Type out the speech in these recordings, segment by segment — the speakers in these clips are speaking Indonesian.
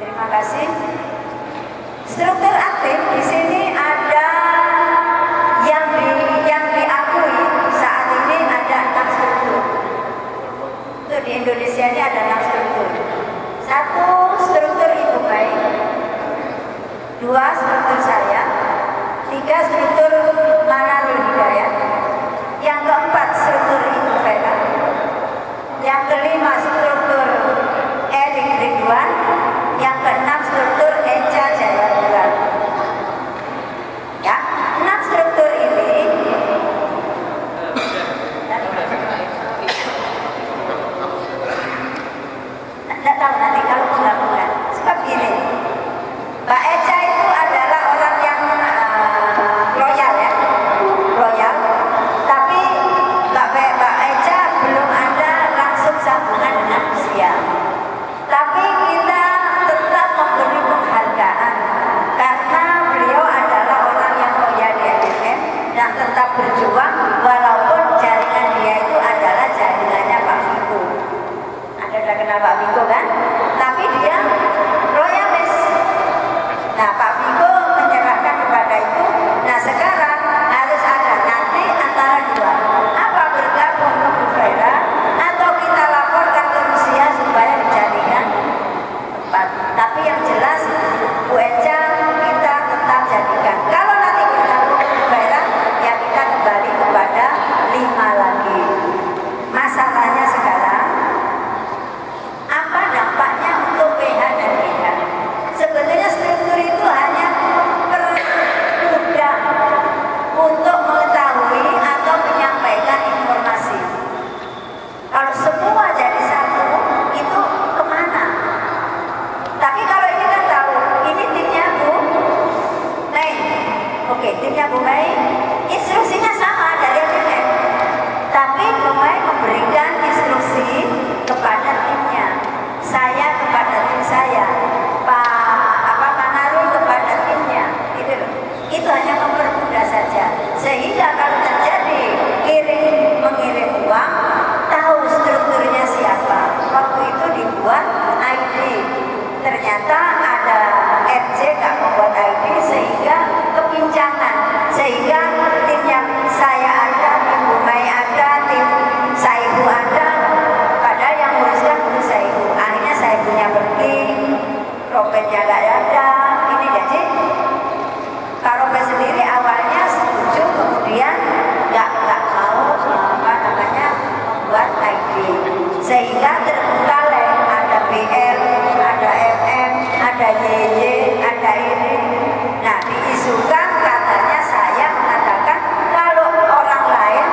Terima kasih. Struktur aktif di sini ada yang diakui saat ini ada 6 struktur. Untuk di Indonesia ini ada 6 struktur. 1 struktur Ibu Mai, 2 struktur saya, 3 struktur Manarul Hidayat, yang keempat struktur Ibu Vera, yang kelima struktur Erik Ridwan, yang keenam struktur Eca Jayapura. Ya, 6 struktur ini tidak tahu nanti kalau penggabungan. Sebab gini, Mbak Eca itu adalah orang yang loyal ya, loyal. Tapi Mbak Eca belum ada langsung sambungan dengan usia. Tapi kita tetap memberi penghargaan karena beliau adalah orang yang loyal di LDM dan tetap berjuang walaupun jaringan dia itu adalah jaringannya Pak Viko. Anda sudah kenal Pak Viko kan? Tapi dia loyalis. Nah, Pak Viko menyerahkan kepada itu. Nah, sekarang harus ada nanti antara dua. Apa bergabung ke Bu Vera atau kita laporkan ke Rusia supaya dijadikan tempat. Tapi yang jelas Bu Eca kita tetap jadikan. Kalau nanti bergabung ke Bu Vera, ya kita kembali kepada 5 lagi. Masalahnya sekarang apa dampaknya untuk PH dan PH? Sebetulnya struktur itu hanya permudah untuk mengetahui atau menyampaikan informasi. Kalau semua jadi satu, itu kemana? Tapi kalau ini kan tahu, ini timnya Bu Mei. Oke, timnya Bu Mei, instruksinya sama dari LDM. Tapi Bu Mei memberikan instruksi kepada timnya. Saya kepada tim saya, Pak Manarul kepada timnya, gitu loh. Itu hanya mempermudah saja. Sehingga kalau terjadi mengirim uang, tahu strukturnya siapa. Waktu itu dibuat ID. Ternyata ada RJ nggak membuat ID sehingga kepincangan. Sehingga timnya saya ada, tim Bu Mai ada, tim Saibu ada. Padahal yang nguruskan guru Saibu. Akhirnya Saibunya pergi, Robetnya nggak ada. Ini jadi Kak Robet sendiri awalnya setuju, kemudian nggak mau membuat ID. Sehingga terbengkalai, ada BL, ada MM, ada YY, ada ini. Nah, diisukan katanya saya mengatakan kalau orang lain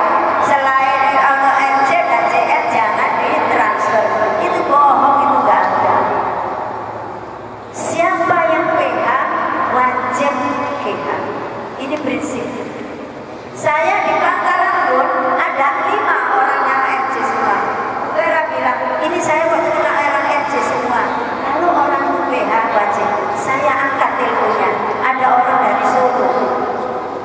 selain RC dan CN jangan ditransfer. Itu bohong, itu nggak ada. Siapa yang PH wajib PH. Ini prinsip. Saya di Pangkalan pun ada 5 orang yang RC semua. Vera bilang, ini saya waktu kenal orang RC semua. Lalu orang PH wajib. Saya angkat teleponnya. Ada orang dari Solo,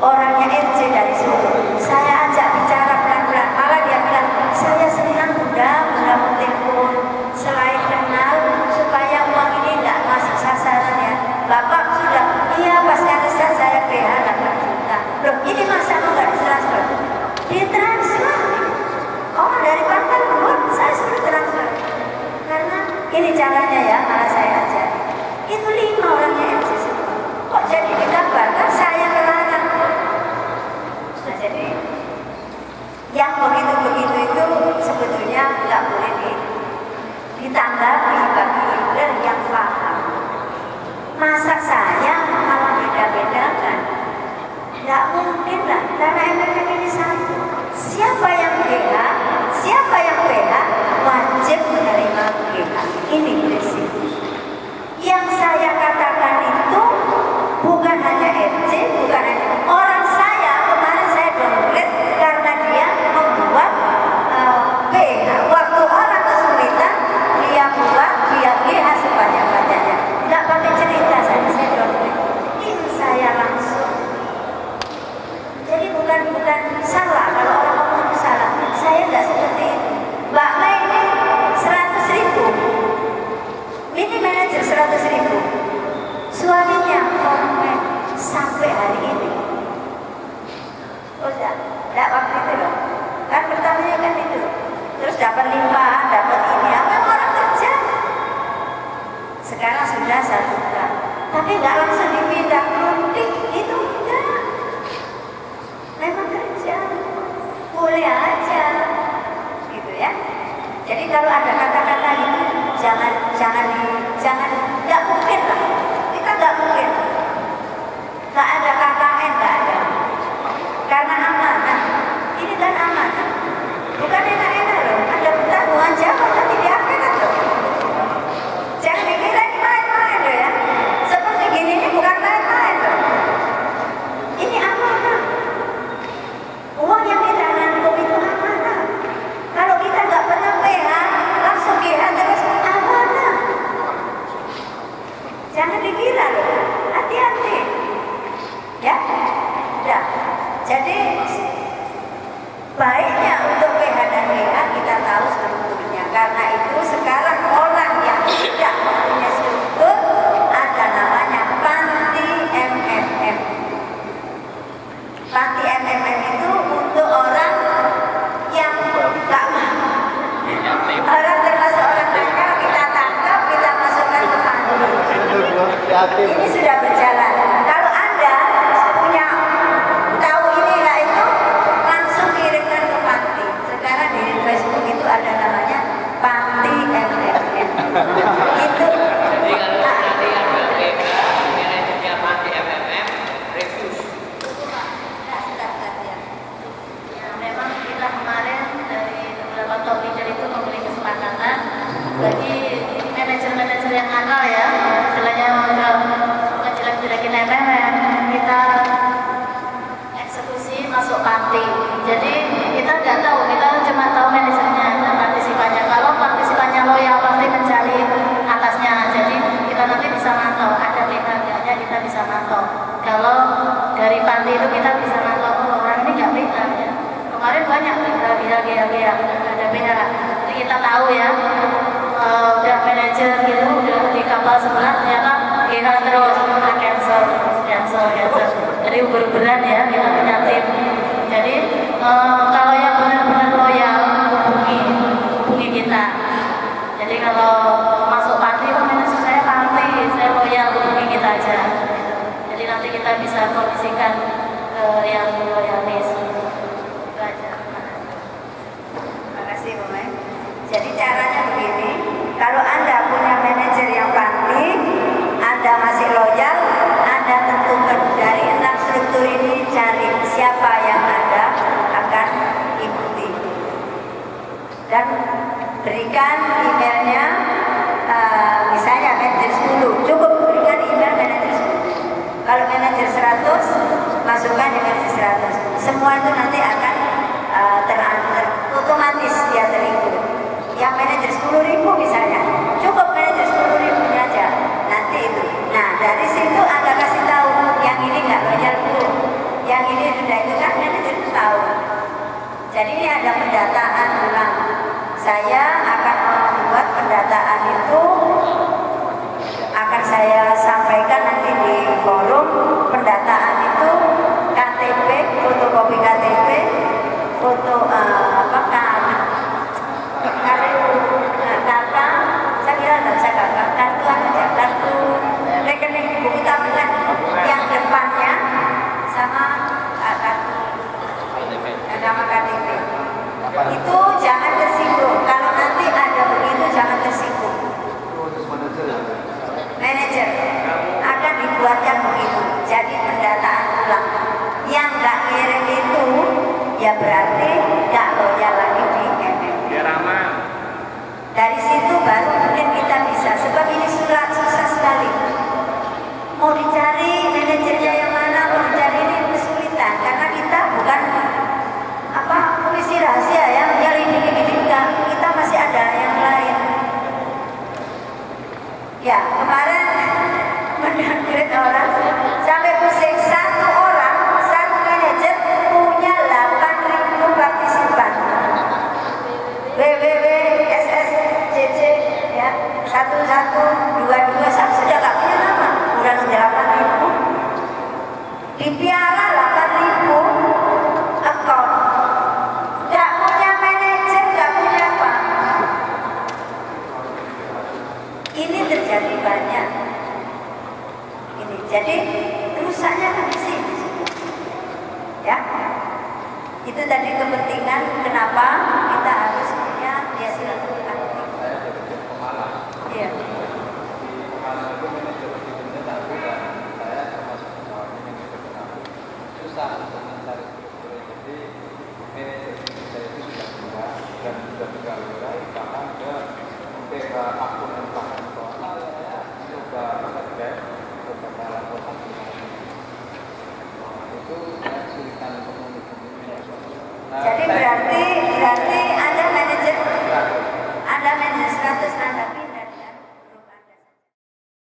orangnya RC dari Solo. Saya ajak bicara pelan-pelan. Malah dia bilang, saya senang udah telepon. Selain kenal, supaya uang ini tidak masuk sasarannya. Bapak sudah, iya pas karisan saya PH 8 juta. Loh, ini masa mau nggak ditransfer? Ditransfer. Orang dari Pangkal pun saya suruh transfer. Karena ini caranya ya, malah saya ajar. Itu 5 orangnya MC semua. Kok jadi dikabarkan saya melarang? Nah, jadi yang begitu-begitu itu sebetulnya nggak boleh ditanggapi bagi leader yang paham. Masa saya malah beda-bedakan? Nggak mungkin lah, karena MMM ini satu. Siapa yang PH, siapa yang PH wajib menerima PH. Ini prinsip. Yang saya katakan itu bukan hanya MC, bukan hanya orang saya. Kemarin saya downgrade karena dia membuat PH. Waktu orang kesulitan, dia buat dia PH sebanyak-banyaknya. Nggak pakai cerita saya downgrade. Ini saya langsung. Jadi bukan salah kalau orang ngomong itu salah. Saya nggak seperti itu. Mbak Mai ini 100.000. Ini manajer 100.000. suaminya komen sampai hari ini. Oh enggak waktu itu loh. Kan pertamanya kan itu. Terus dapat limpahan, dapat ini, apa orang kerja. Sekarang sudah 1 bulan. Tapi nggak langsung dipindah mudik, itu enggak. Memang kerja, boleh aja, gitu ya. Jadi kalau ada kata-kata itu jangan, nggak mungkin lah. Kita nggak mungkin. Nggak ada KKN, nggak ada. Karena amanah. Ini kan amanah. Bukan enak-enak loh. Ada tanggungan jawab nanti di akhirat loh. Jangan dikira ini main-main loh ya. Seperti gini ini bukan main-main loh. Ini amanah. Uang yang kita nanggung itu amanah. Kalau kita nggak pernah PH, langsung PH terus amanah. Jangan dikira loh. Hati-hati. Ya, udah. Jadi baiknya untuk PH dan WA kita tahu strukturnya. Karena itu sekarang orang yang tidak mempunyai struktur ada namanya panti MMM. Panti MMM itu untuk orang yang nggak mampu. Orang termasuk orang kaya kita tangkap, kita masukkan ke panti. Ini sudah berjalan. Kalau Anda punya tahu ini lah itu, langsung kirimkan ke panti. Sekarang di Facebook itu ada namanya panti MMM. Itu. Jadi kalau nanti yang berbeda, manajernya panti MMM, refuse. Ya, memang kita kemarin dari beberapa top leader itu memberi kesepakatan bagi manajer-manajer yang nakal ya, istilahnya menjelek-jelekin MMM, kita eksekusi masuk panti. Jadi kita nggak tahu, kita cuma tahu manajernya dan partisipannya. Kalau partisipannya loyal pasti mencari atasnya. Jadi kita nanti bisa mantau, ada PH-nya kita bisa mantau. Kalau dari panti itu kita bisa mantau, oh, orang ini nggak PH ya. Kemarin banyak PH, ada PH. Jadi kita tahu ya, udah manajer gitu, udah di kapal sebelah ternyata PH terus, cancel. Jadi uber-uberan ya, kita punya tim. Jadi kalau yang benar-benar loyal hubungi kita. Jadi kalau masuk panti itu manajer saya panti, saya loyal, hubungi kita aja. Jadi nanti kita bisa kondisikan ke yang loyalis. Itu aja. Terima kasih Bu Mai. Jadi caranya begini, kalau Anda punya manajer yang panti, Anda masih loyal, Anda tentukan dari 6 struktur ini, cari siapa yang Anda akan ikuti. Dan berikan emailnya, misalnya manajer 10, cukup berikan email manajer 10. Kalau manajer 100, masukkan di manajer 100. Semua itu nanti akan otomatis dia terikut. Yang manajer 10.000 misalnya, cukup manajer 10.000 aja. Nanti itu. Nah dari situ Anda kasih tahu yang ini nggak loyal dulu, yang ini sudah itu kan manajer itu tahu. Jadi ini ada pendataan ulang. Saya akan membuat pendataan itu, akan saya sampaikan nanti di forum. Pendataan itu KTP, fotokopi KTP, foto kartu rekening buku tabungan yang depannya sama kartu nama KTP. Itu jangan tersinggung. Kalau nanti ada begitu jangan tersinggung. Manajer akan dibuatkan begitu. Jadi pendataan ulang. Yang nggak ngirim itu ya berarti nggak loyal lagi di MM. Biar aman. Dari situ baru mungkin kita bisa. Sebab ini susah sekali. Mau dicari manajernya yang mana, mau dicari ini kesulitan. Karena kita bukan polisi rahasia ya, ini kita masih ada yang lain. Ya kemarin mendowngrade orang sampai pusing. Satu orang, satu manajer punya 8.000 partisipan. www.sscc ya 1122 saya sudah gak punya nama, udah Ini terjadi banyak. Ini jadi rusaknya kan di sini. Ya, itu tadi kepentingan kenapa kita harus punya silaturahmi.